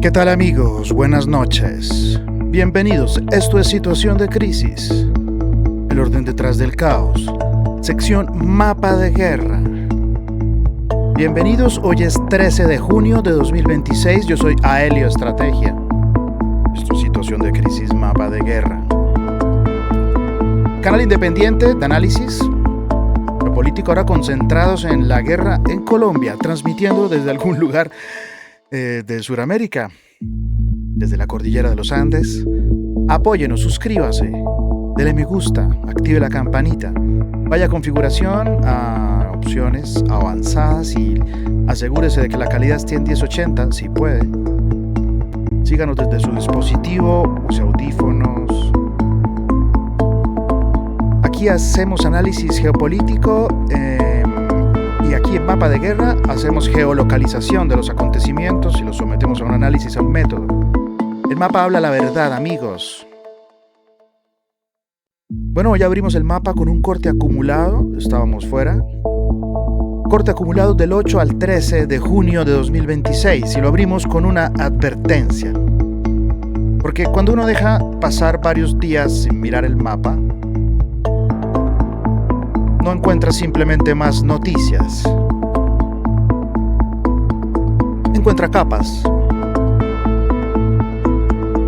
¿Qué tal amigos? Buenas noches. Bienvenidos, esto es Situación de Crisis. El orden detrás del caos. Sección Mapa de Guerra. Bienvenidos, hoy es 13 de junio de 2026, yo soy Aelio Estrategia. Esto es Situación de Crisis, Mapa de Guerra. Canal independiente de análisis político ahora concentrados en la guerra en Colombia, transmitiendo desde algún lugar de Sudamérica, desde la cordillera de los Andes. Apóyenos, suscríbase, dele me gusta, active la campanita, vaya a configuración, a opciones avanzadas y asegúrese de que la calidad esté en 1080 si puede. Síganos desde su dispositivo, use audífonos. Aquí hacemos análisis geopolítico y aquí en Mapa de Guerra hacemos geolocalización de los acontecimientos y los sometemos a un análisis, a un método. El mapa habla la verdad, amigos. Bueno, hoy abrimos el mapa con un corte acumulado, estábamos fuera. Corte acumulado del 8 al 13 de junio de 2026 y lo abrimos con una advertencia. Porque cuando uno deja pasar varios días sin mirar el mapa, no encuentra simplemente más noticias. Encuentra capas.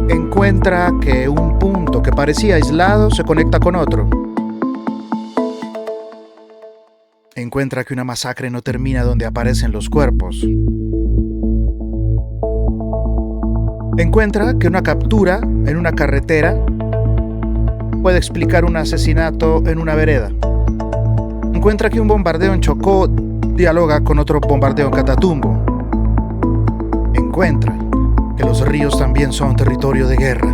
Encuentra que un punto que parecía aislado se conecta con otro. Encuentra que una masacre no termina donde aparecen los cuerpos. Encuentra que una captura en una carretera puede explicar un asesinato en una vereda. Encuentra que un bombardeo en Chocó dialoga con otro bombardeo en Catatumbo. Encuentra que los ríos también son territorio de guerra.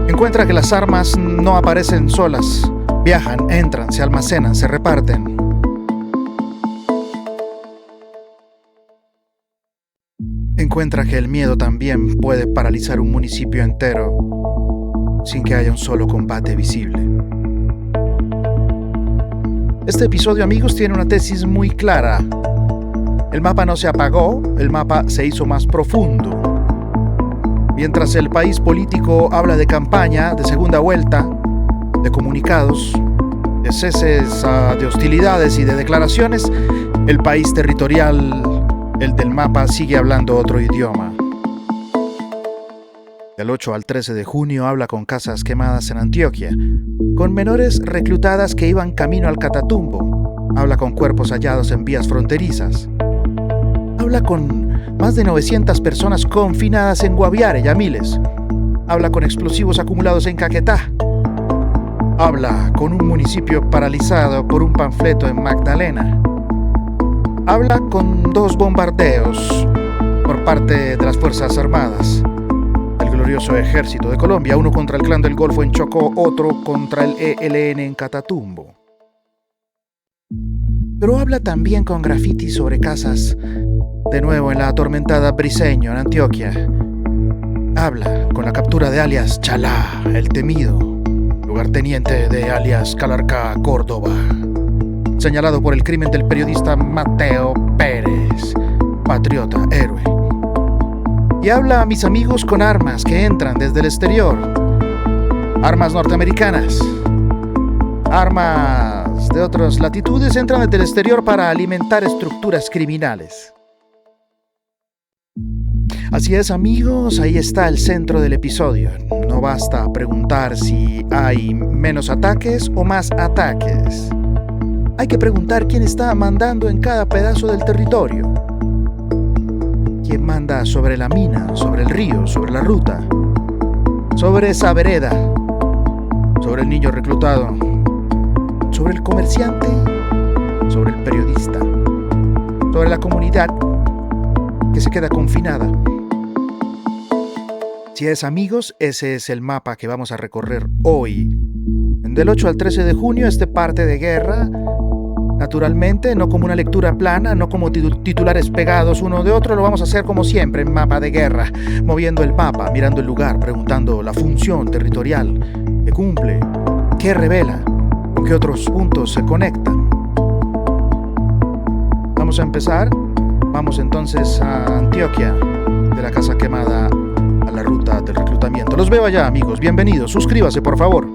Encuentra que las armas no aparecen solas, viajan, entran, se almacenan, se reparten. Encuentra que el miedo también puede paralizar un municipio entero sin que haya un solo combate visible. Este episodio, amigos, tiene una tesis muy clara. El mapa no se apagó, el mapa se hizo más profundo. Mientras el país político habla de campaña, de segunda vuelta, de comunicados, de ceses de hostilidades y de declaraciones, el país territorial, el del mapa, sigue hablando otro idioma. Del 8 al 13 de junio habla con casas quemadas en Antioquia, con menores reclutadas que iban camino al Catatumbo, habla con cuerpos hallados en vías fronterizas, habla con más de 900 personas confinadas en Guaviare, Yamiles, habla con explosivos acumulados en Caquetá, habla con un municipio paralizado por un panfleto en Magdalena, habla con 2 bombardeos por parte de las Fuerzas Armadas, el glorioso Ejército de Colombia, uno contra el Clan del Golfo en Chocó, otro contra el ELN en Catatumbo. Pero habla también con grafitis sobre casas, de nuevo en la atormentada Briceño, en Antioquia. Habla con la captura de alias Chalá, el temido, lugarteniente de alias Calarcá, Córdoba, señalado por el crimen del periodista Mateo Pérez, patriota, héroe. Y habla a mis amigos con armas que entran desde el exterior. Armas norteamericanas. Armas de otras latitudes entran desde el exterior para alimentar estructuras criminales. Así es, amigos, ahí está el centro del episodio. No basta preguntar si hay menos ataques o más ataques. Hay que preguntar quién está mandando en cada pedazo del territorio. ¿Quién manda sobre la mina, sobre el río, sobre la ruta, sobre esa vereda, sobre el niño reclutado, sobre el comerciante, sobre el periodista, sobre la comunidad que se queda confinada? Si es, amigos, ese es el mapa que vamos a recorrer hoy. Del 8 al 13 de junio, este parte de guerra. Naturalmente, no como una lectura plana, no como titulares pegados uno de otro, lo vamos a hacer como siempre en Mapa de Guerra, moviendo el mapa, mirando el lugar, preguntando la función territorial que cumple, qué revela, con qué otros puntos se conectan. Vamos a empezar Vamos entonces a Antioquia, de la Casa Quemada a la ruta del reclutamiento. Los veo allá, amigos. Bienvenidos. Suscríbase, por favor.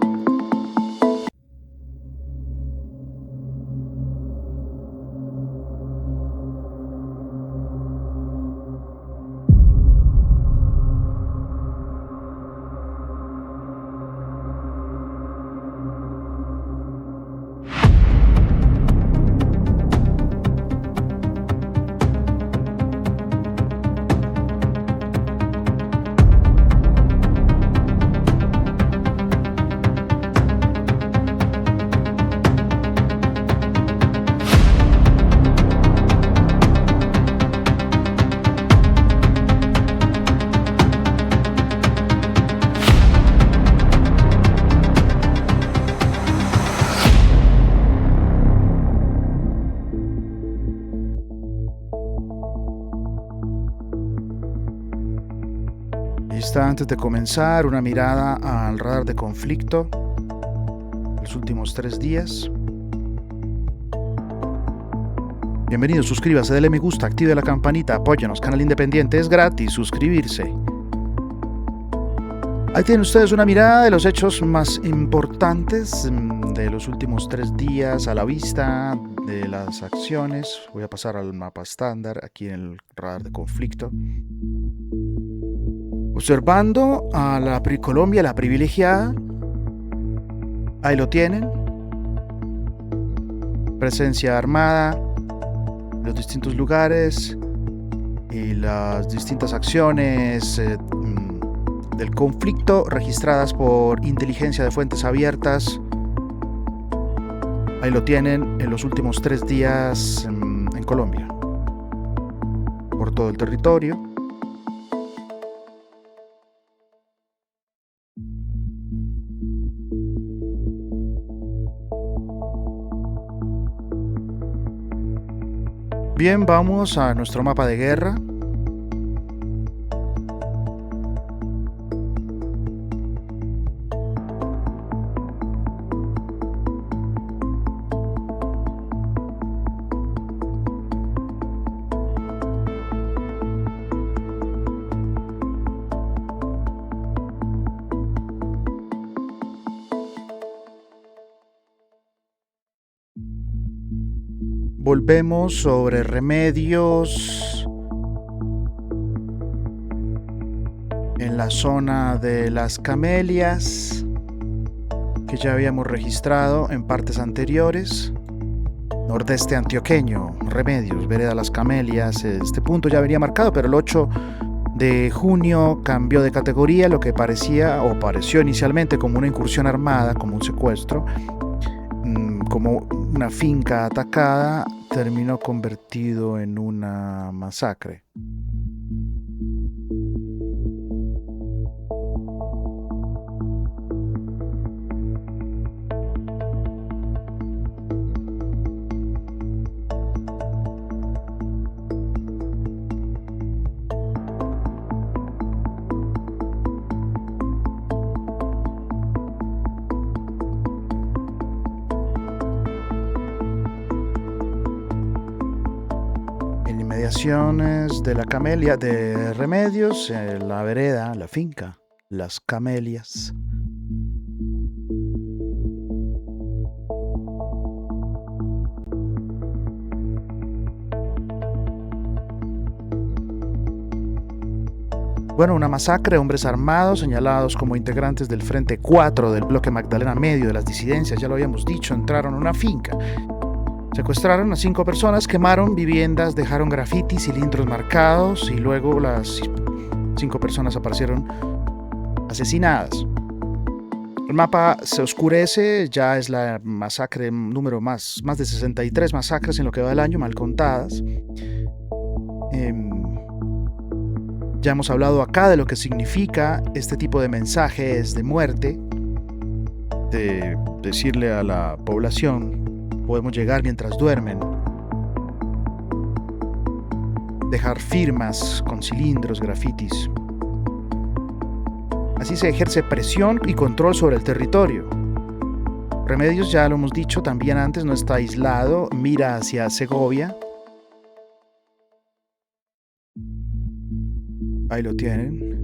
Lista, antes de comenzar, una mirada al radar de conflicto los últimos 3 días. Bienvenido, suscríbase, dele me gusta, active la campanita, apóyenos, canal independiente, es gratis suscribirse. Ahí tienen ustedes una mirada de los hechos más importantes de los últimos 3 días a la vista de las acciones. Voy a pasar al mapa estándar aquí en el radar de conflicto. Observando a la Colombia, la privilegiada, ahí lo tienen, presencia armada en los distintos lugares y las distintas acciones del conflicto registradas por inteligencia de fuentes abiertas. Ahí lo tienen en los últimos 3 días en Colombia, por todo el territorio. Bien, vamos a nuestro mapa de guerra. Volvemos sobre Remedios en la zona de Las Camelias, que ya habíamos registrado en partes anteriores. Nordeste antioqueño, Remedios, vereda Las Camelias. Este punto ya venía marcado, pero el 8 de junio cambió de categoría. Lo que parecía o pareció inicialmente como una incursión armada, como un secuestro, como una finca atacada, terminó convertido en una masacre. Inmediaciones de la Camelia de Remedios, la vereda, la finca, Las Camelias. Bueno, una masacre, hombres armados señalados como integrantes del Frente 4 del bloque Magdalena Medio de las disidencias, ya lo habíamos dicho, entraron a una finca. Secuestraron a 5 personas, quemaron viviendas, dejaron grafitis, cilindros marcados y luego las 5 personas aparecieron asesinadas. El mapa se oscurece, ya es la masacre número más de 63 masacres en lo que va del año, mal contadas. Ya hemos hablado acá de lo que significa este tipo de mensajes de muerte, de decirle a la población: podemos llegar mientras duermen. Dejar firmas con cilindros, grafitis. Así se ejerce presión y control sobre el territorio. Remedios, ya lo hemos dicho también antes, no está aislado, mira hacia Segovia. Ahí lo tienen.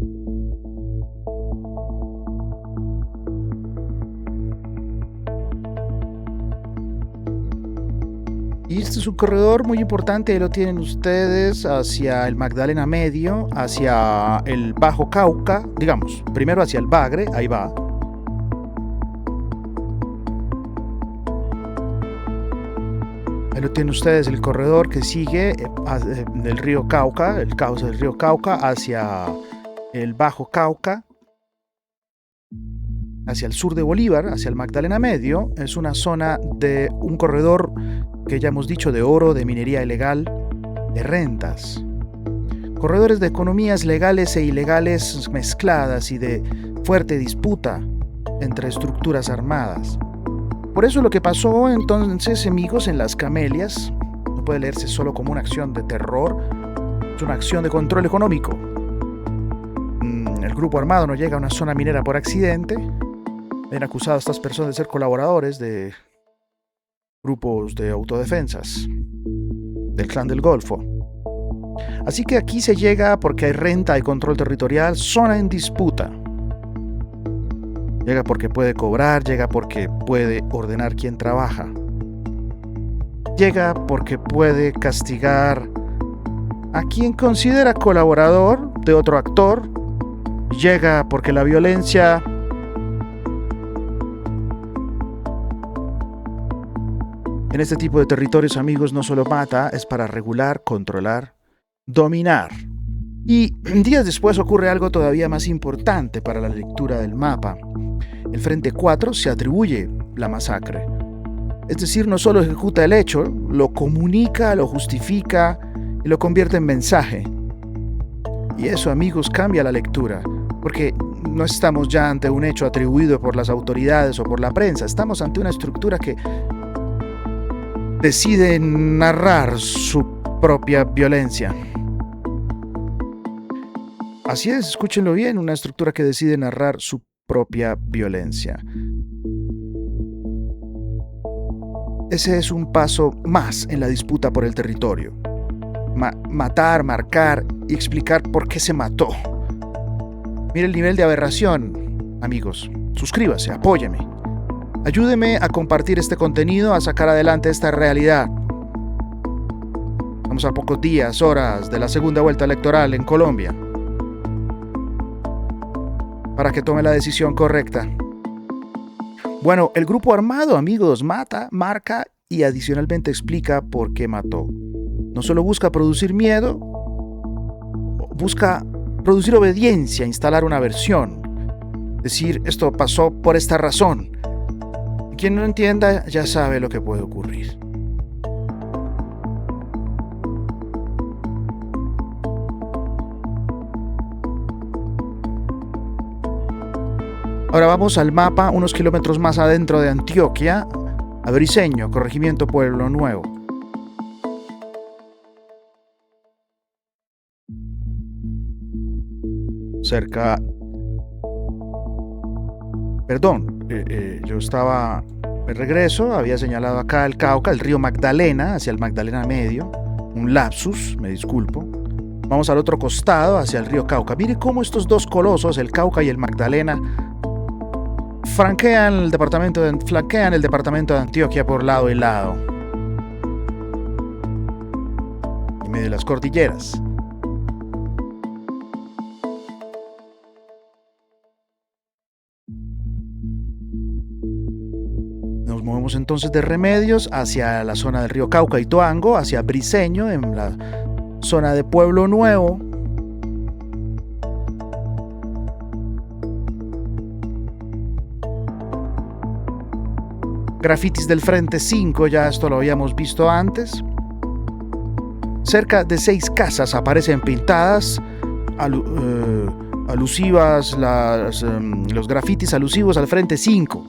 Y este es un corredor muy importante, ahí lo tienen ustedes, hacia el Magdalena Medio, hacia el Bajo Cauca, digamos, primero hacia el Bagre, ahí va. Ahí lo tienen ustedes, el corredor que sigue del río Cauca, el cauce del río Cauca, hacia el Bajo Cauca, hacia el sur de Bolívar, hacia el Magdalena Medio. Es una zona de un corredor que ya hemos dicho de oro, de minería ilegal, de rentas. Corredores de economías legales e ilegales mezcladas y de fuerte disputa entre estructuras armadas. Por eso lo que pasó entonces, amigos, en las Camelias no puede leerse solo como una acción de terror, es una acción de control económico. El grupo armado no llega a una zona minera por accidente. Han acusado a estas personas de ser colaboradores de grupos de autodefensas del Clan del Golfo. Así que aquí se llega porque hay renta, hay control territorial, zona en disputa. Llega porque puede cobrar, llega porque puede ordenar quién trabaja. Llega porque puede castigar a quien considera colaborador de otro actor. Llega porque la violencia en este tipo de territorios, amigos, no solo mata, es para regular, controlar, dominar. Y días después ocurre algo todavía más importante para la lectura del mapa. El Frente 4 se atribuye la masacre. Es decir, no solo ejecuta el hecho, lo comunica, lo justifica y lo convierte en mensaje. Y eso, amigos, cambia la lectura, porque no estamos ya ante un hecho atribuido por las autoridades o por la prensa, estamos ante una estructura que decide narrar su propia violencia. Así es, escúchenlo bien, una estructura que decide narrar su propia violencia. Ese es un paso más en la disputa por el territorio. Matar, marcar y explicar por qué se mató. Mire el nivel de aberración, amigos. Suscríbase, apóyeme. Ayúdeme a compartir este contenido, a sacar adelante esta realidad. Estamos a pocos días, horas de la segunda vuelta electoral en Colombia, para que tome la decisión correcta. Bueno, el grupo armado, amigos, mata, marca y adicionalmente explica por qué mató. No solo busca producir miedo, busca producir obediencia, instalar una versión. Decir, esto pasó por esta razón. Quien no entienda ya sabe lo que puede ocurrir. Ahora vamos al mapa, unos kilómetros más adentro de Antioquia, a Briceño, corregimiento Pueblo Nuevo. Yo estaba de regreso, había señalado acá el Cauca, el río Magdalena, hacia el Magdalena Medio, un lapsus, me disculpo. Vamos al otro costado, hacia el río Cauca. Mire cómo estos dos colosos, el Cauca y el Magdalena, flanquean el departamento de Antioquia por lado y lado, en medio de las cordilleras. Nos movemos entonces de Remedios hacia la zona del río Cauca y Toango, hacia Briceño, en la zona de Pueblo Nuevo. Grafitis del Frente 5, ya esto lo habíamos visto antes. Cerca de 6 casas aparecen pintadas, alusivas, los grafitis alusivos al Frente 5.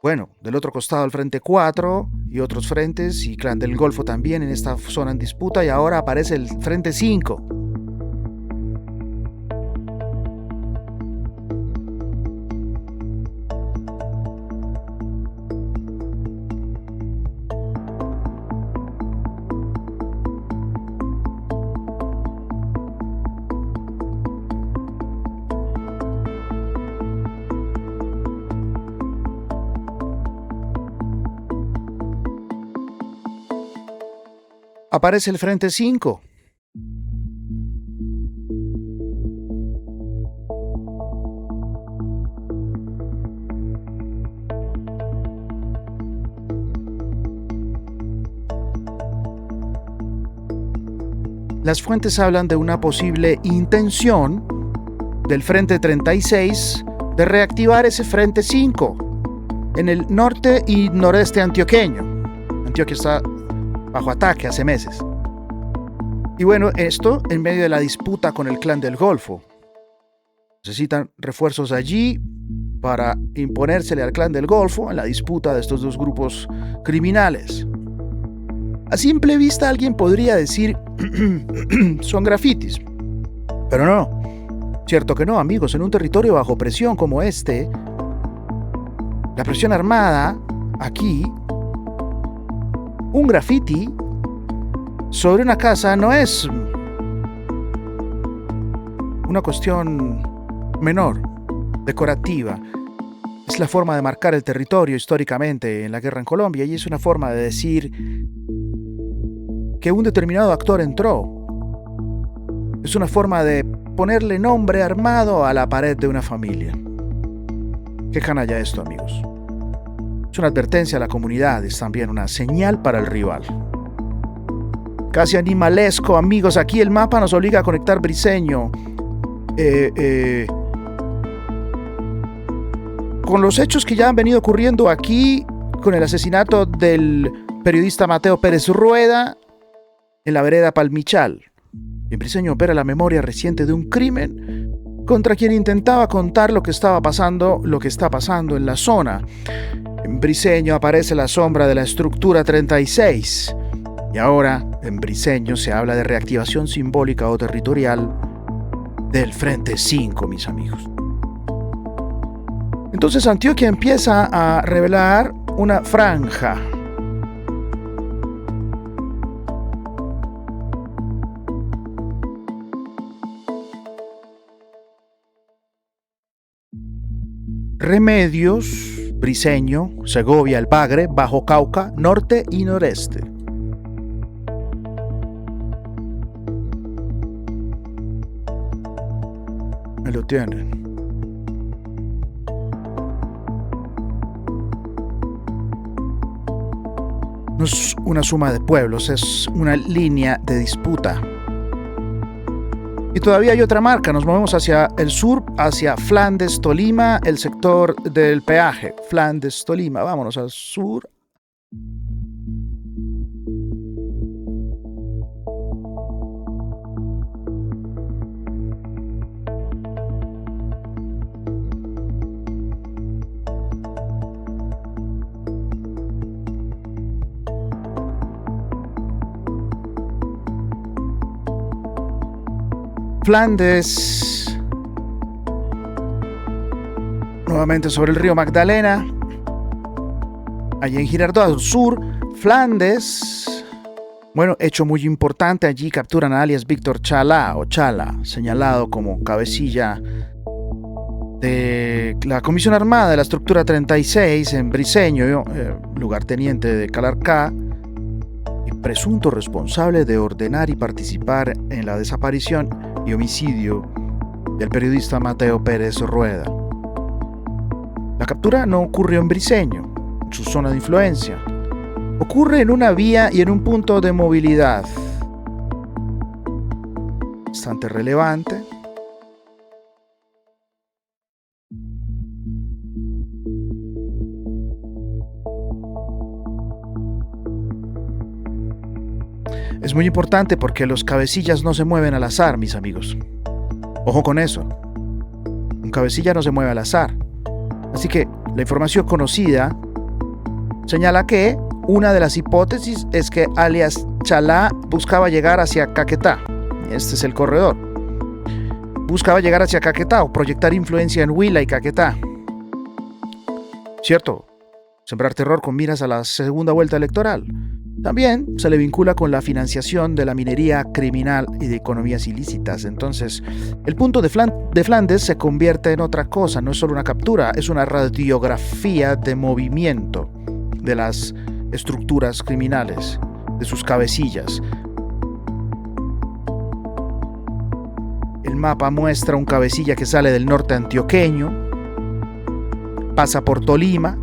Bueno, del otro costado el Frente 4 y otros frentes y Clan del Golfo también en esta zona en disputa, y ahora aparece el Frente 5. aparece el Frente 5. Las fuentes hablan de una posible intención del Frente 36 de reactivar ese Frente 5 en el norte y noreste antioqueño. Antioquia está bajo ataque hace meses. Y bueno, esto en medio de la disputa con el Clan del Golfo. Necesitan refuerzos allí para imponérsele al Clan del Golfo en la disputa de estos dos grupos criminales. A simple vista alguien podría decir son grafitis, pero no, cierto que no, amigos. En un territorio bajo presión como este, la presión armada, aquí, un grafiti sobre una casa no es una cuestión menor, decorativa. Es la forma de marcar el territorio históricamente en la guerra en Colombia, y es una forma de decir que un determinado actor entró. Es una forma de ponerle nombre armado a la pared de una familia. Qué canalla esto, amigos. Es una advertencia a la comunidad, es también una señal para el rival. Casi animalesco, amigos. Aquí el mapa nos obliga a conectar Briceño con los hechos que ya han venido ocurriendo aquí, con el asesinato del periodista Mateo Pérez Rueda en la vereda Palmichal. En Briceño opera la memoria reciente de un crimen contra quien intentaba contar lo que está pasando en la zona. En Briceño aparece la sombra de la estructura 36. Y ahora, en Briceño se habla de reactivación simbólica o territorial del Frente 5, mis amigos. Entonces Antioquia empieza a revelar una franja. Remedios, Briceño, Segovia, El Bagre, Bajo Cauca, norte y noreste. Ahí lo tienen. No es una suma de pueblos, es una línea de disputa. Y todavía hay otra marca, nos movemos hacia el sur, hacia Flandes, Tolima, el sector del peaje. Flandes, Tolima, vámonos al sur. Flandes, nuevamente sobre el río Magdalena, allí en Girardot al sur. Flandes, bueno, hecho muy importante, allí capturan a alias Víctor Chalá o Chala, señalado como cabecilla de la Comisión Armada de la Estructura 36 en Briceño, lugarteniente de Calarcá, y presunto responsable de ordenar y participar en la desaparición y homicidio del periodista Mateo Pérez Rueda. La captura no ocurrió en Briceño, en su zona de influencia. Ocurre en una vía y en un punto de movilidad bastante relevante. Es muy importante porque los cabecillas no se mueven al azar, mis amigos. Ojo con eso. Un cabecilla no se mueve al azar. Así que la información conocida señala que una de las hipótesis es que alias Chalá buscaba llegar hacia Caquetá. Este es el corredor. Buscaba llegar hacia Caquetá o proyectar influencia en Huila y Caquetá. ¿Cierto? Sembrar terror con miras a la segunda vuelta electoral. También se le vincula con la financiación de la minería criminal y de economías ilícitas. Entonces, el punto de Flandes se convierte en otra cosa. No es solo una captura, es una radiografía de movimiento de las estructuras criminales. de sus cabecillas. El mapa muestra un cabecilla que sale del norte antioqueño, pasa por Tolima.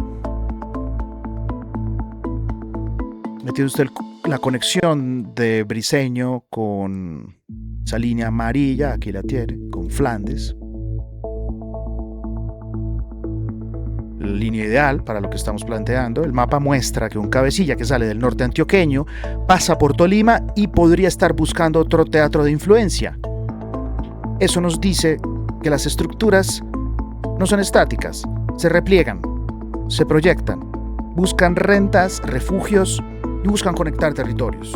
Metido usted la conexión de Briceño con esa línea amarilla, aquí la tiene, con Flandes. La línea ideal para lo que estamos planteando. El mapa muestra que un cabecilla que sale del norte antioqueño pasa por Tolima y podría estar buscando otro teatro de influencia. Eso nos dice que las estructuras no son estáticas, se repliegan, se proyectan, buscan rentas, refugios y buscan conectar territorios.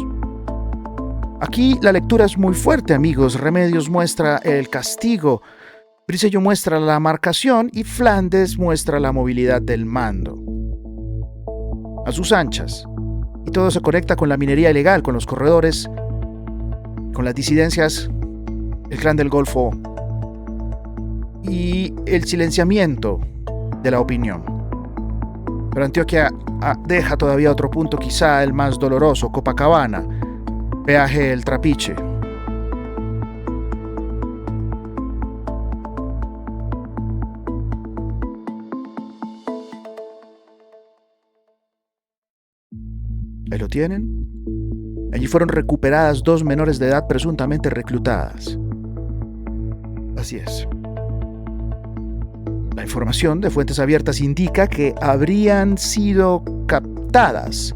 Aquí la lectura es muy fuerte, amigos. Remedios muestra el castigo, Briceño muestra la marcación y Flandes muestra la movilidad del mando. A sus anchas. Y todo se conecta con la minería ilegal, con los corredores, con las disidencias, el clan del Golfo y el silenciamiento de la opinión. Pero Antioquia deja todavía otro punto, quizá el más doloroso: Copacabana, peaje El Trapiche. Ahí lo tienen. Allí fueron recuperadas 2 menores de edad presuntamente reclutadas. Así es. La información de fuentes abiertas indica que habrían sido captadas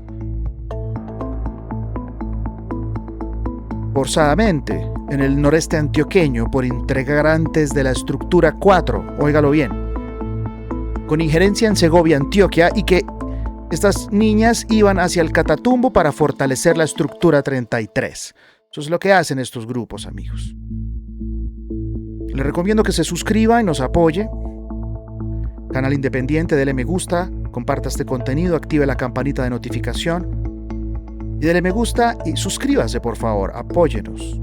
forzadamente en el noreste antioqueño por integrantes de la estructura 4, óigalo bien, con injerencia en Segovia, Antioquia, y que estas niñas iban hacia el Catatumbo para fortalecer la estructura 33. Eso es lo que hacen estos grupos, amigos. Les recomiendo que se suscriba y nos apoye. Canal independiente, dele me gusta, comparta este contenido, active la campanita de notificación y dele me gusta y suscríbase, por favor, apóyenos.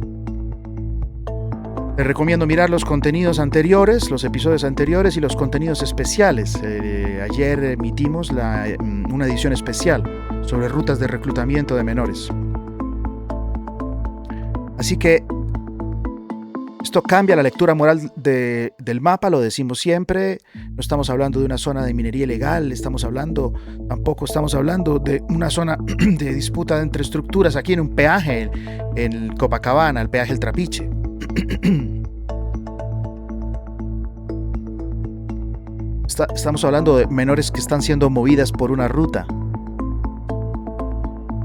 Les recomiendo mirar los contenidos anteriores, los episodios anteriores y los contenidos especiales. Ayer emitimos una edición especial sobre rutas de reclutamiento de menores. Así que esto cambia la lectura moral del mapa, lo decimos siempre. No estamos hablando de una zona de minería ilegal, tampoco estamos hablando de una zona de disputa entre estructuras aquí en un peaje en Copacabana, el peaje El Trapiche. Estamos hablando de menores que están siendo movidas por una ruta.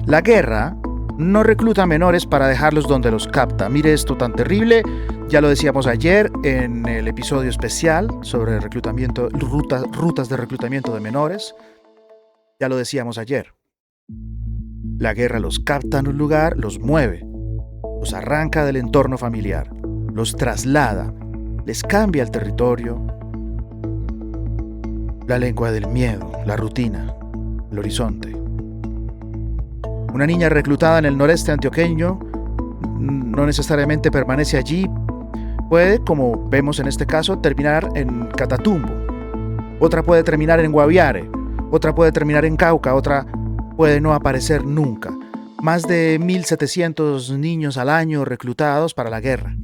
La guerra no recluta menores para dejarlos donde los capta. Mire esto tan terrible. Ya lo decíamos ayer en el episodio especial sobre reclutamiento, rutas de reclutamiento de menores. Ya lo decíamos ayer. La guerra los capta en un lugar, los mueve, los arranca del entorno familiar, los traslada, les cambia el territorio, la lengua del miedo, la rutina, el horizonte. Una niña reclutada en el noreste antioqueño no necesariamente permanece allí. Puede, como vemos en este caso, terminar en Catatumbo. Otra puede terminar en Guaviare. Otra puede terminar en Cauca. Otra puede no aparecer nunca. Más de 1.700 niños al año reclutados para la guerra.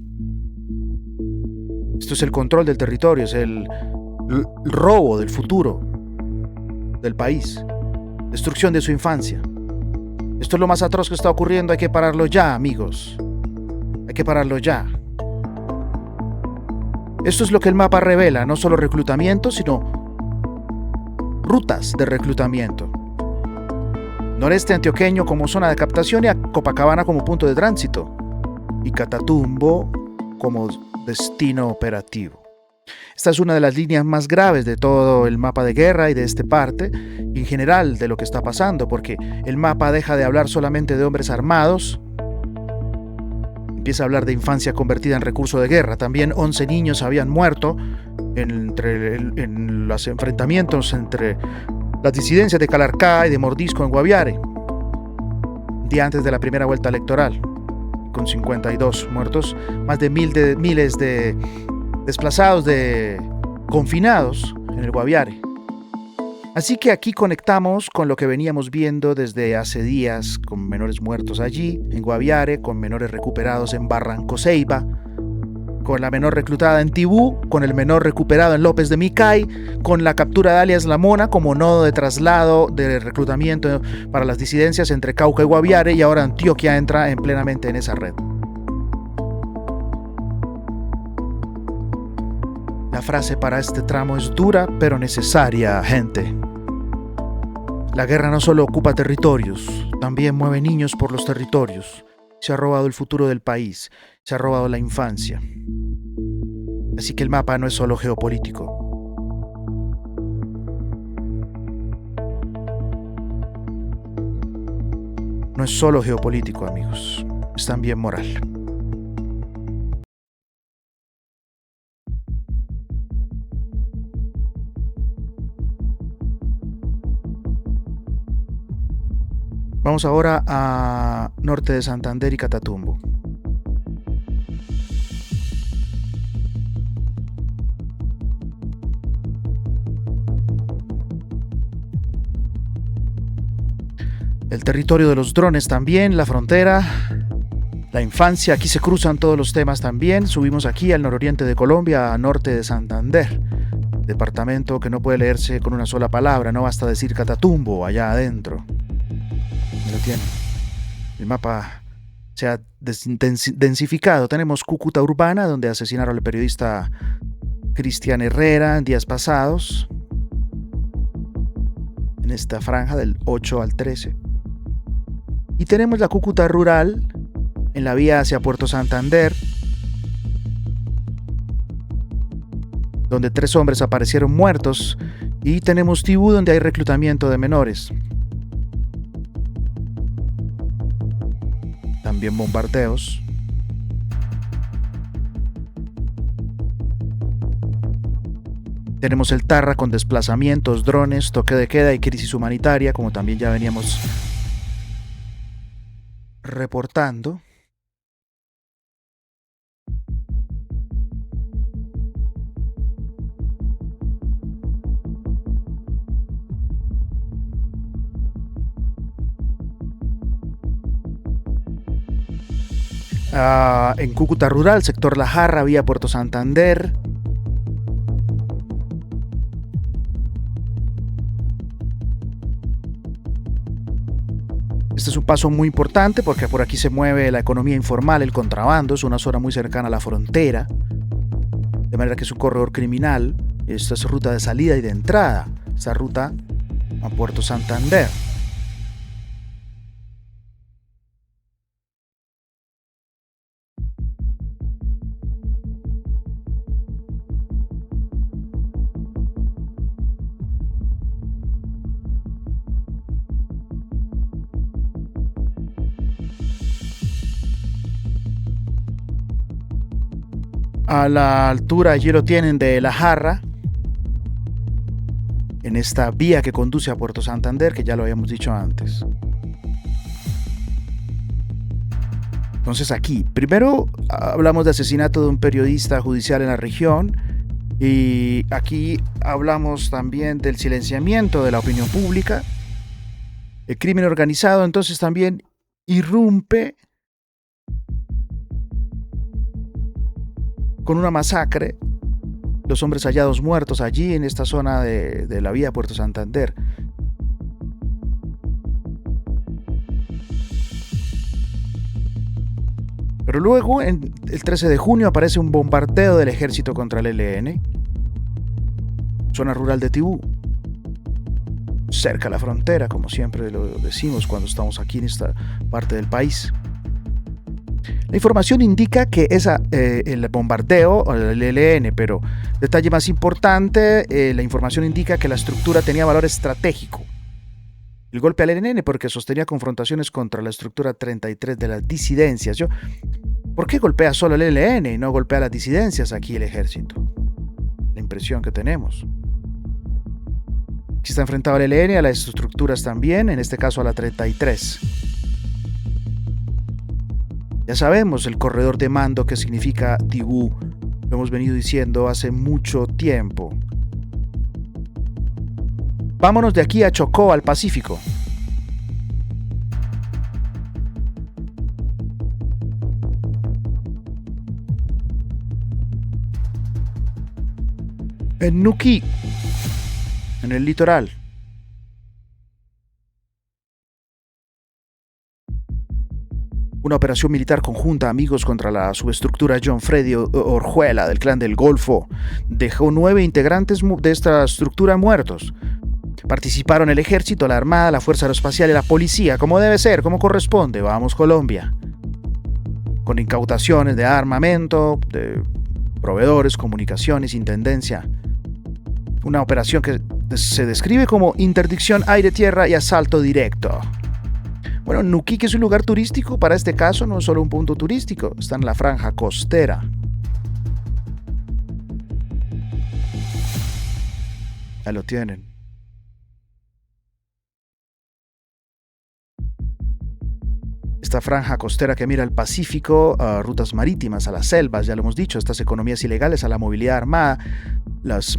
Esto es el control del territorio, es el robo del futuro del país, destrucción de su infancia. Esto es lo más atroz que está ocurriendo. Hay que pararlo ya, amigos. Hay que pararlo ya. Esto es lo que el mapa revela, no solo reclutamiento, sino rutas de reclutamiento. Noreste antioqueño como zona de captación y a Copacabana como punto de tránsito. Y Catatumbo como destino operativo. Esta es una de las líneas más graves de todo el mapa de guerra y de esta parte, y en general de lo que está pasando, porque el mapa deja de hablar solamente de hombres armados, empieza a hablar de infancia convertida en recurso de guerra. También 11 niños habían muerto en los enfrentamientos entre las disidencias de Calarcá y de Mordisco en Guaviare, día antes de la primera vuelta electoral, con 52 muertos, más de miles de desplazados, de confinados en el Guaviare. Así que aquí conectamos con lo que veníamos viendo desde hace días, con menores muertos allí, en Guaviare, con menores recuperados en Barranco Ceiba, con la menor reclutada en Tibú, con el menor recuperado en López de Micay, con la captura de alias La Mona como nodo de traslado de reclutamiento para las disidencias entre Cauca y Guaviare, y ahora Antioquia entra plenamente en esa red. La frase para este tramo es dura pero necesaria, gente. La guerra no solo ocupa territorios, también mueve niños por los territorios. Se ha robado el futuro del país, se ha robado la infancia. Así que el mapa no es solo geopolítico. No es solo geopolítico, amigos, es también moral. Vamos ahora a norte de Santander y Catatumbo. El territorio de los drones también, la frontera, la infancia, aquí se cruzan todos los temas también. Subimos aquí al nororiente de Colombia, a norte de Santander, departamento que no puede leerse con una sola palabra, no basta decir Catatumbo allá adentro. Lo tienen. El mapa se ha densificado. Tenemos Cúcuta urbana, donde asesinaron al periodista Cristian Herrera en días pasados, en esta franja del 8 al 13. Y tenemos la Cúcuta rural, en la vía hacia Puerto Santander, donde 3 hombres aparecieron muertos. Y tenemos Tibú, donde hay reclutamiento de menores. También bombardeos. Tenemos el Tarra con desplazamientos, drones, toque de queda y crisis humanitaria, como también ya veníamos reportando. En Cúcuta rural, sector La Jarra, vía Puerto Santander. Este es un paso muy importante porque por aquí se mueve la economía informal, el contrabando, es una zona muy cercana a la frontera, de manera que es un corredor criminal. Esta es ruta de salida y de entrada, esta ruta a Puerto Santander. A la altura, allí lo tienen, de La Jarra, en esta vía que conduce a Puerto Santander, que ya lo habíamos dicho antes. Entonces aquí, primero hablamos de asesinato de un periodista judicial en la región, y aquí hablamos también del silenciamiento de la opinión pública. El crimen organizado entonces también irrumpe con una masacre, los hombres hallados muertos allí en esta zona de la vía Puerto Santander. Pero luego, el 13 de junio, aparece un bombardeo del ejército contra el ELN, zona rural de Tibú, cerca a la frontera, como siempre lo decimos cuando estamos aquí en esta parte del país. La información indica que el bombardeo al ELN, pero detalle más importante, la información indica que la estructura tenía valor estratégico. El golpe al ELN porque sostenía confrontaciones contra la estructura 33 de las disidencias. ¿Por qué golpea solo el ELN y no golpea las disidencias aquí el ejército? La impresión que tenemos. Aquí está enfrentado al ELN, a las estructuras también, en este caso a la 33. Ya sabemos el corredor de mando que significa Tibú, lo hemos venido diciendo hace mucho tiempo. Vámonos de aquí a Chocó, al Pacífico. En Nuquí, en el litoral. Una operación militar conjunta, amigos, contra la subestructura John Freddy Orjuela del Clan del Golfo dejó 9 integrantes de esta estructura muertos. Participaron el ejército, la armada, la fuerza aeroespacial y la policía, como debe ser, como corresponde. Vamos, Colombia. Con incautaciones de armamento, de proveedores, comunicaciones, intendencia. Una operación que se describe como interdicción aire-tierra y asalto directo. Bueno, Nuquí, que es un lugar turístico, para este caso no es solo un punto turístico, está en la franja costera. Ahí lo tienen. Esta franja costera que mira al Pacífico, a rutas marítimas, a las selvas, ya lo hemos dicho, estas economías ilegales, a la movilidad armada, las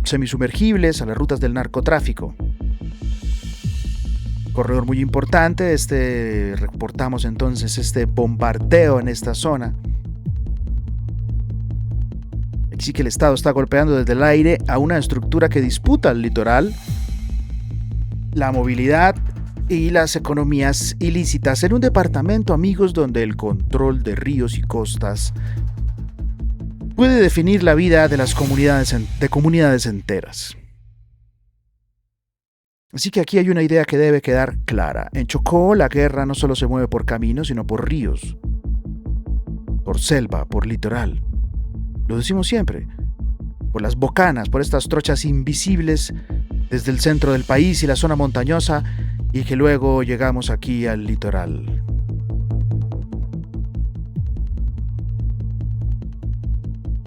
semisumergibles, a las rutas del narcotráfico. Corredor muy importante, reportamos entonces este bombardeo en esta zona. Así que el Estado está golpeando desde el aire a una estructura que disputa el litoral, la movilidad y las economías ilícitas en un departamento, amigos, donde el control de ríos y costas puede definir la vida de las comunidades enteras. Así que aquí hay una idea que debe quedar clara. En Chocó la guerra no solo se mueve por caminos, sino por ríos, por selva, por litoral. Lo decimos siempre, por las bocanas, por estas trochas invisibles desde el centro del país y la zona montañosa, y que luego llegamos aquí al litoral.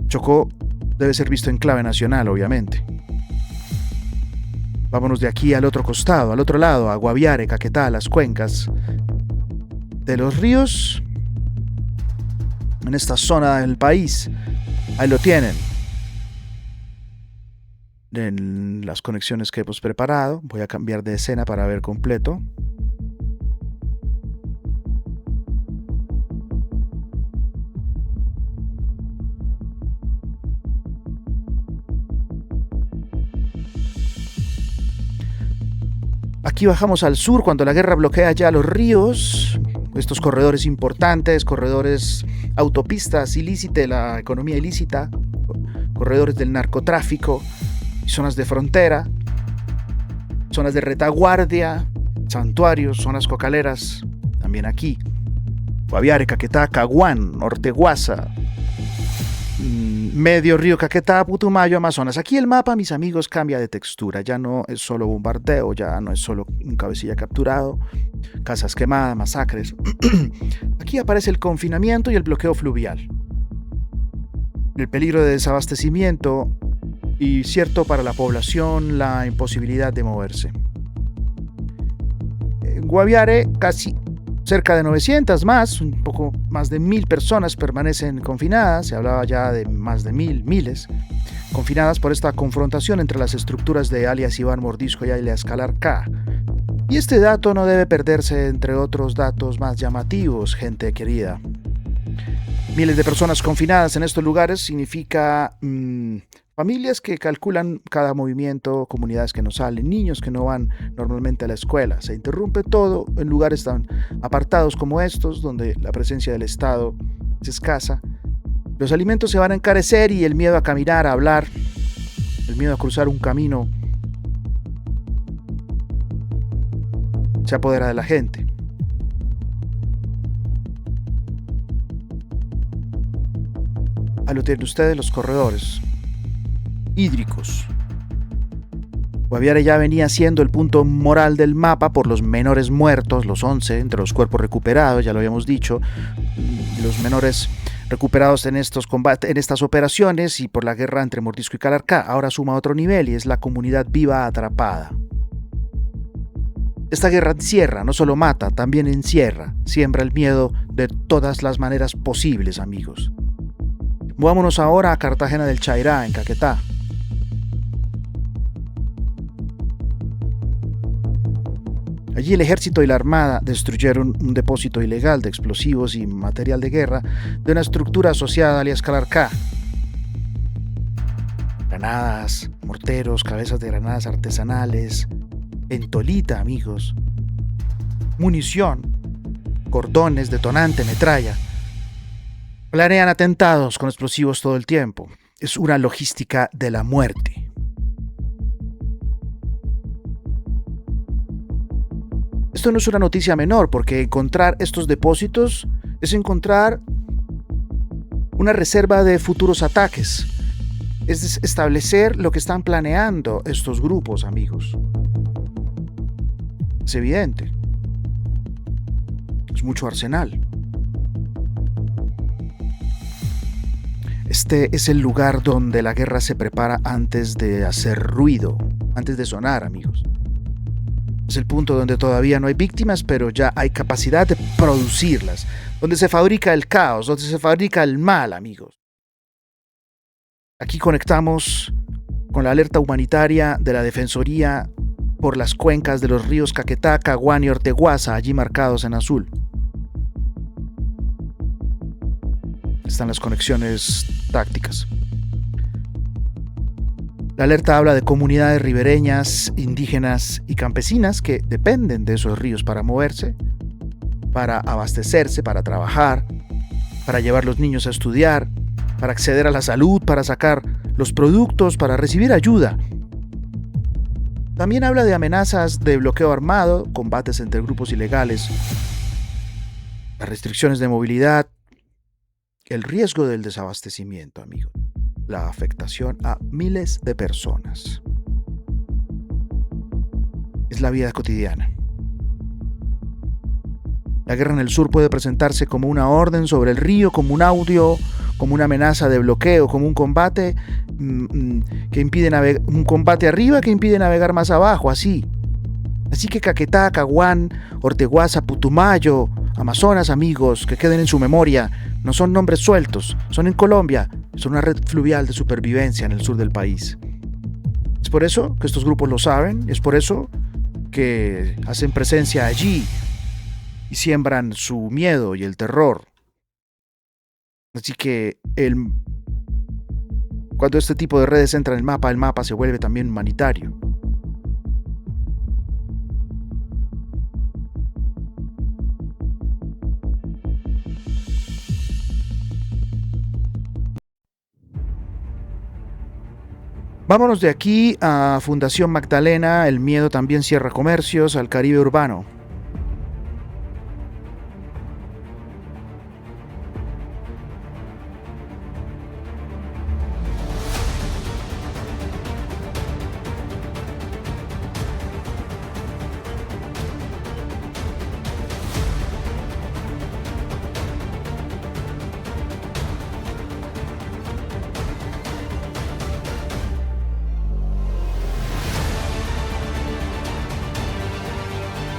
Chocó debe ser visto en clave nacional, obviamente. Vámonos de aquí al otro costado, al otro lado, a Guaviare, Caquetá, las cuencas de los ríos, en esta zona del país. Ahí lo tienen. En las conexiones que hemos preparado, voy a cambiar de escena para ver completo. Aquí bajamos al sur cuando la guerra bloquea ya los ríos, estos corredores importantes, corredores autopistas ilícitas, la economía ilícita, corredores del narcotráfico, zonas de frontera, zonas de retaguardia, santuarios, zonas cocaleras, también aquí. Guaviare, Caquetá, Caguán, Norte Guasa, medio río Caquetá, Putumayo, Amazonas. Aquí el mapa, mis amigos, cambia de textura. Ya no es solo bombardeo, ya no es solo un cabecilla capturado, casas quemadas, masacres. Aquí aparece el confinamiento y el bloqueo fluvial. El peligro de desabastecimiento y, cierto, para la población, la imposibilidad de moverse. En Guaviare, casi cerca de 900 más, un poco más de 1000 personas permanecen confinadas, se hablaba ya de más de miles, confinadas por esta confrontación entre las estructuras de alias Iván Mordisco y alias Calarcá. Y este dato no debe perderse entre otros datos más llamativos, gente querida. Miles de personas confinadas en estos lugares significa familias que calculan cada movimiento, comunidades que no salen, niños que no van normalmente a la escuela. Se interrumpe todo en lugares tan apartados como estos, donde la presencia del Estado es escasa. Los alimentos se van a encarecer y el miedo a caminar, a hablar, el miedo a cruzar un camino se apodera de la gente. Ahí lo tienen ustedes, los corredores hídricos. Guaviare ya venía siendo el punto moral del mapa por los menores muertos, los 11, entre los cuerpos recuperados, ya lo habíamos dicho, los menores recuperados en estos combates, en estas operaciones, y por la guerra entre Mordisco y Calarcá. Ahora suma otro nivel y es la comunidad viva atrapada. Esta guerra encierra, no solo mata, también encierra, siembra el miedo de todas las maneras posibles, amigos. Movámonos ahora a Cartagena del Chairá, en Caquetá. Allí el ejército y la armada destruyeron un depósito ilegal de explosivos y material de guerra de una estructura asociada alias Calarcá. Granadas, morteros, cabezas de granadas artesanales, pentolita, amigos, munición, cordones, detonante, metralla. Planean atentados con explosivos todo el tiempo. Es una logística de la muerte. Esto no es una noticia menor, porque encontrar estos depósitos es encontrar una reserva de futuros ataques. Es establecer lo que están planeando estos grupos, amigos. Es evidente. Es mucho arsenal. Este es el lugar donde la guerra se prepara antes de hacer ruido, antes de sonar, amigos. Es el punto donde todavía no hay víctimas, pero ya hay capacidad de producirlas. Donde se fabrica el caos, donde se fabrica el mal, amigos. Aquí conectamos con la alerta humanitaria de la Defensoría por las cuencas de los ríos Caquetá, Caguán y Orteguaza, allí marcados en azul. Están las conexiones tácticas. La alerta habla de comunidades ribereñas, indígenas y campesinas que dependen de esos ríos para moverse, para abastecerse, para trabajar, para llevar los niños a estudiar, para acceder a la salud, para sacar los productos, para recibir ayuda. También habla de amenazas de bloqueo armado, combates entre grupos ilegales, las restricciones de movilidad, el riesgo del desabastecimiento, amigos. La afectación a miles de personas. Es la vida cotidiana. La guerra en el sur puede presentarse como una orden sobre el río, como un audio, como una amenaza de bloqueo, como un combate que impide navegar, un combate arriba que impide navegar más abajo, así. Así que Caquetá, Caguán, Orteguaza, Putumayo, Amazonas, amigos, que queden en su memoria, no son nombres sueltos, son en Colombia, son una red fluvial de supervivencia en el sur del país. Es por eso que estos grupos lo saben, es por eso que hacen presencia allí y siembran su miedo y el terror. Así que cuando este tipo de redes entra en el mapa se vuelve también humanitario. Vámonos de aquí a Fundación Magdalena. El miedo también cierra comercios, al Caribe urbano.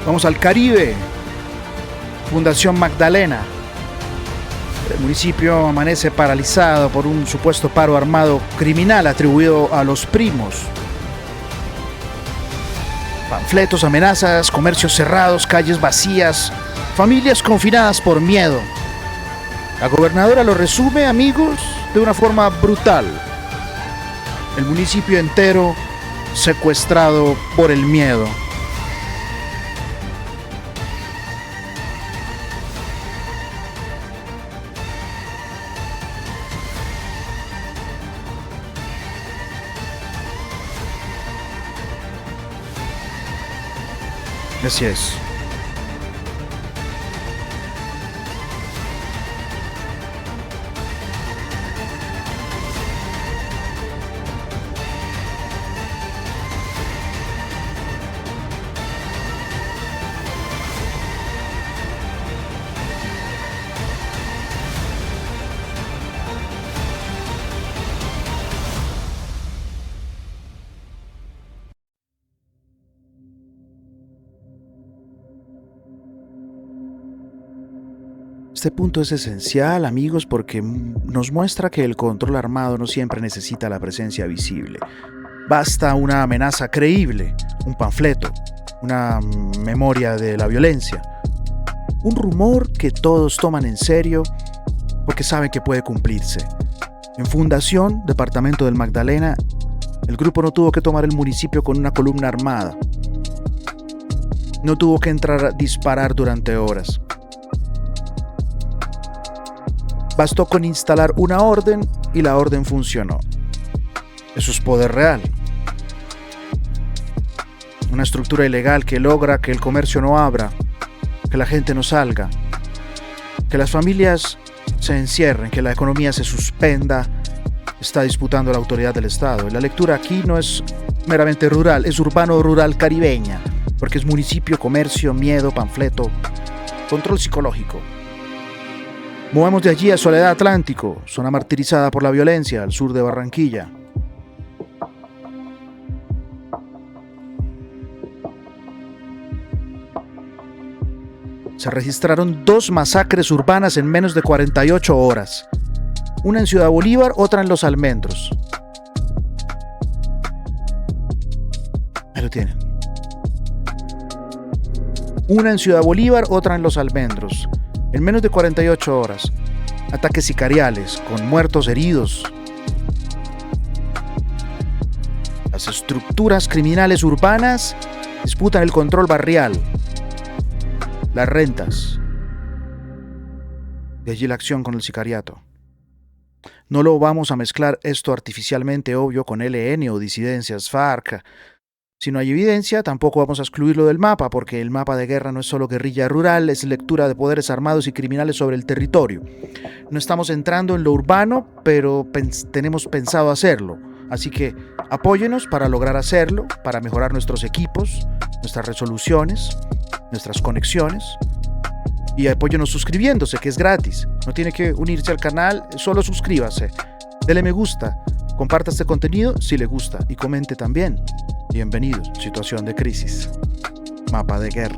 Vamos al Caribe. Fundación Magdalena. El municipio amanece paralizado por un supuesto paro armado criminal atribuido a los primos. Panfletos, amenazas, comercios cerrados, calles vacías, familias confinadas por miedo. La gobernadora lo resume, amigos, de una forma brutal. El municipio entero secuestrado por el miedo. Así es. Este punto es esencial, amigos, porque nos muestra que el control armado no siempre necesita la presencia visible. Basta una amenaza creíble, un panfleto, una memoria de la violencia, un rumor que todos toman en serio porque saben que puede cumplirse. En Fundación, departamento del Magdalena, el grupo no tuvo que tomar el municipio con una columna armada. No tuvo que entrar a disparar durante horas. Bastó con instalar una orden y la orden funcionó. Eso es poder real. Una estructura ilegal que logra que el comercio no abra, que la gente no salga, que las familias se encierren, que la economía se suspenda, está disputando la autoridad del Estado. Y la lectura aquí no es meramente rural, es urbano-rural caribeña, porque es municipio, comercio, miedo, panfleto, control psicológico. Movemos de allí a Soledad Atlántico, zona martirizada por la violencia, al sur de Barranquilla. Se registraron 2 masacres urbanas en menos de 48 horas. Una en Ciudad Bolívar, otra en Los Almendros. Ahí lo tienen. Una en Ciudad Bolívar, otra en Los Almendros. En menos de 48 horas. Ataques sicariales, con muertos, heridos. Las estructuras criminales urbanas disputan el control barrial. Las rentas. De allí la acción con el sicariato. No lo vamos a mezclar esto artificialmente obvio con LN o disidencias FARC. Si no hay evidencia, tampoco vamos a excluirlo del mapa, porque el mapa de guerra no es solo guerrilla rural, es lectura de poderes armados y criminales sobre el territorio. No estamos entrando en lo urbano, pero tenemos pensado hacerlo. Así que apóyenos para lograr hacerlo, para mejorar nuestros equipos, nuestras resoluciones, nuestras conexiones. Y apóyenos suscribiéndose, que es gratis. No tiene que unirse al canal, solo suscríbase. Dele me gusta, comparta este contenido si le gusta y comente también. Bienvenidos, situación de crisis. Mapa de guerra.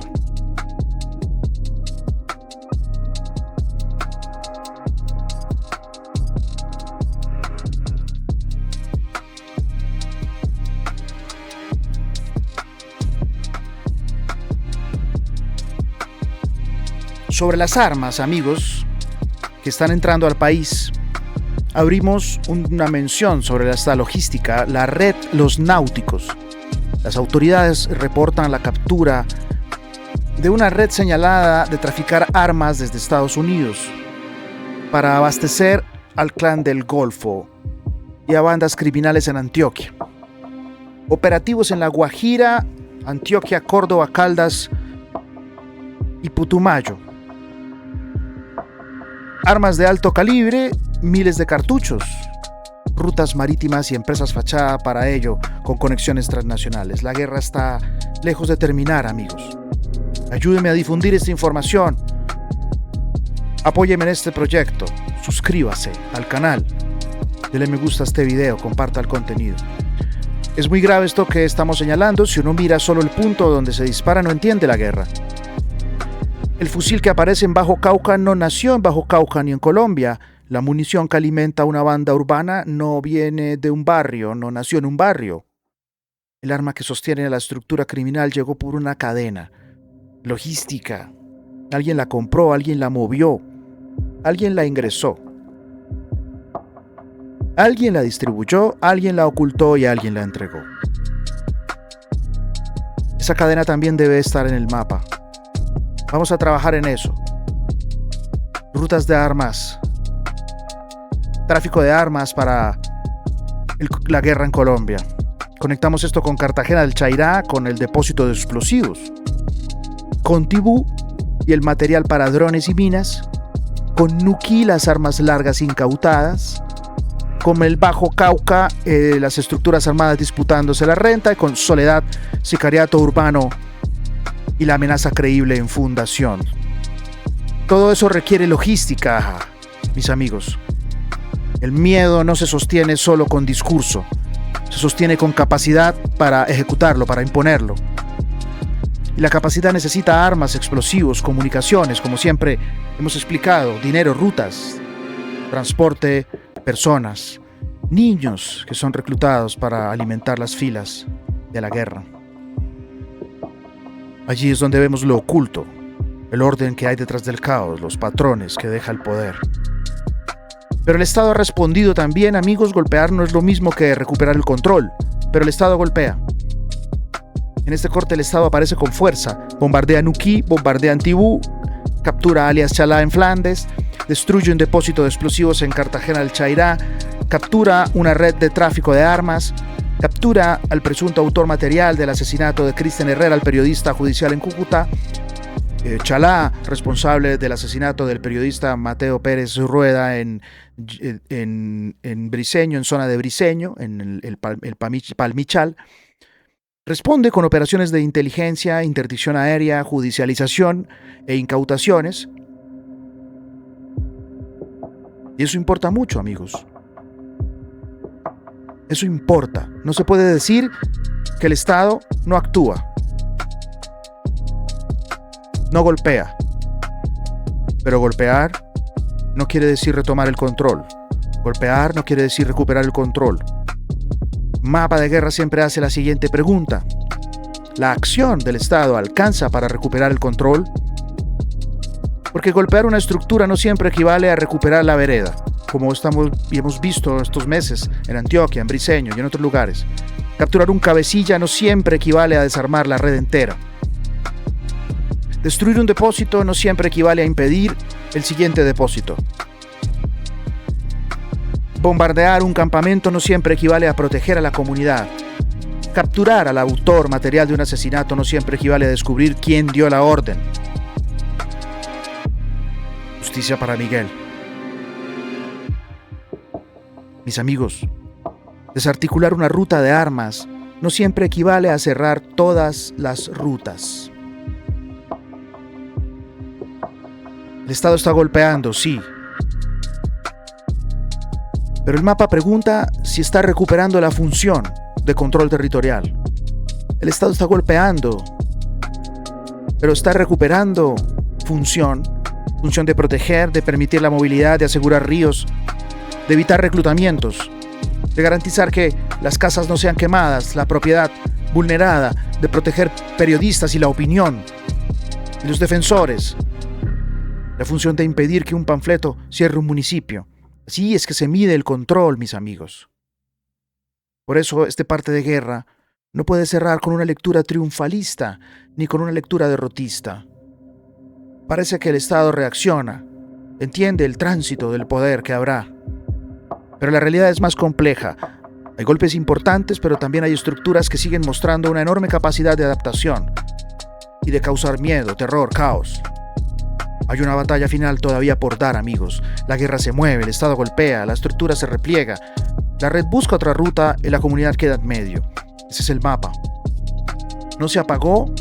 Sobre las armas, amigos, que están entrando al país, abrimos una mención sobre esta logística, la red Los Náuticos. Las autoridades reportan la captura de una red señalada de traficar armas desde Estados Unidos para abastecer al Clan del Golfo y a bandas criminales en Antioquia. Operativos en La Guajira, Antioquia, Córdoba, Caldas y Putumayo. Armas de alto calibre, miles de cartuchos, rutas marítimas y empresas fachada para ello con conexiones transnacionales. La guerra está lejos de terminar, amigos. Ayúdeme a difundir esta información. Apóyeme en este proyecto. Suscríbase al canal. Dele me gusta a este video, comparta el contenido. Es muy grave esto que estamos señalando. Si uno mira solo el punto donde se dispara, no entiende la guerra. El fusil que aparece en Bajo Cauca no nació en Bajo Cauca ni en Colombia. La munición que alimenta una banda urbana no viene de un barrio, no nació en un barrio. El arma que sostiene la estructura criminal llegó por una cadena. Logística. Alguien la compró, alguien la movió, alguien la ingresó. Alguien la distribuyó, alguien la ocultó y alguien la entregó. Esa cadena también debe estar en el mapa. Vamos a trabajar en eso. Rutas de armas. Tráfico de armas para la guerra en Colombia. Conectamos esto con Cartagena del Chairá, con el depósito de explosivos. Con Tibú y el material para drones y minas. Con Nuquí, las armas largas incautadas. Con el Bajo Cauca, las estructuras armadas disputándose la renta. Y con Soledad, sicariato urbano y la amenaza creíble en Fundación. Todo eso requiere logística, mis amigos. El miedo no se sostiene solo con discurso, se sostiene con capacidad para ejecutarlo, para imponerlo. Y la capacidad necesita armas, explosivos, comunicaciones, como siempre hemos explicado, dinero, rutas, transporte, personas, niños que son reclutados para alimentar las filas de la guerra. Allí es donde vemos lo oculto, el orden que hay detrás del caos, los patrones que deja el poder. Pero el Estado ha respondido también, amigos. Golpear no es lo mismo que recuperar el control, pero el Estado golpea. En este corte el Estado aparece con fuerza, bombardea Nuquí, bombardea Antibú, captura alias Chalá en Flandes, destruye un depósito de explosivos en Cartagena del Chairá, captura una red de tráfico de armas, captura al presunto autor material del asesinato de Cristian Herrera, el periodista judicial en Cúcuta. Chalá, responsable del asesinato del periodista Mateo Pérez Rueda en Briceño, en zona de Briceño, en el Palmichal. Responde con operaciones de inteligencia, interdicción aérea, judicialización e incautaciones. Y eso importa mucho, amigos. Eso importa. No se puede decir que el Estado no actúa, no golpea. Pero golpear no quiere decir retomar el control. Golpear no quiere decir recuperar el control. Mapa de Guerra siempre hace la siguiente pregunta: ¿la acción del Estado alcanza para recuperar el control? Porque golpear una estructura no siempre equivale a recuperar la vereda, como hemos visto estos meses en Antioquia, en Briceño y en otros lugares. Capturar un cabecilla no siempre equivale a desarmar la red entera. Destruir un depósito no siempre equivale a impedir el siguiente depósito. Bombardear un campamento no siempre equivale a proteger a la comunidad. Capturar al autor material de un asesinato no siempre equivale a descubrir quién dio la orden. Justicia para Miguel. Mis amigos, desarticular una ruta de armas no siempre equivale a cerrar todas las rutas. El Estado está golpeando, sí. Pero el mapa pregunta si está recuperando la función de control territorial. El Estado está golpeando, pero está recuperando función de proteger, de permitir la movilidad, de asegurar ríos, de evitar reclutamientos, de garantizar que las casas no sean quemadas, la propiedad vulnerada, de proteger periodistas y la opinión, y los defensores. La función de impedir que un panfleto cierre un municipio. Así es que se mide el control, mis amigos. Por eso este parte de guerra no puede cerrar con una lectura triunfalista ni con una lectura derrotista. Parece que el Estado reacciona, entiende el tránsito del poder que habrá. Pero la realidad es más compleja. Hay golpes importantes, pero también hay estructuras que siguen mostrando una enorme capacidad de adaptación y de causar miedo, terror, caos. Hay una batalla final todavía por dar, amigos. La guerra se mueve, el Estado golpea, la estructura se repliega, la red busca otra ruta y la comunidad queda en medio. Ese es el mapa. No se apagó,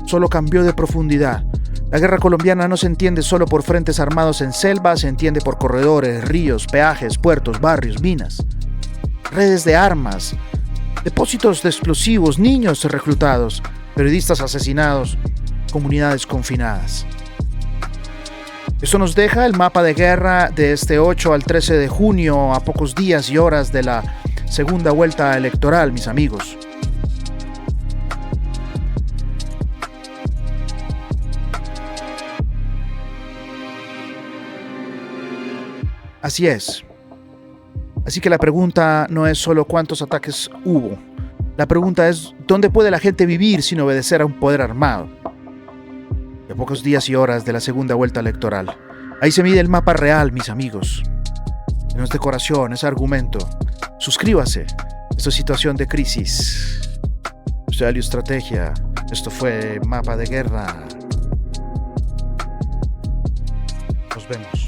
solo cambió de profundidad. La guerra colombiana no se entiende solo por frentes armados en selva, se entiende por corredores, ríos, peajes, puertos, barrios, minas, redes de armas, depósitos de explosivos, niños reclutados, periodistas asesinados, comunidades confinadas. Esto nos deja el mapa de guerra de este 8 al 13 de junio, a pocos días y horas de la segunda vuelta electoral, mis amigos. Así es. Así que la pregunta no es solo cuántos ataques hubo. La pregunta es ¿dónde puede la gente vivir sin obedecer a un poder armado? De pocos días y horas de la segunda vuelta electoral. Ahí se mide el mapa real, mis amigos. No es decoración, es argumento. Suscríbase. Esto es Situación de Crisis. Soy Alio Estrategia. Esto fue Mapa de Guerra. Nos vemos.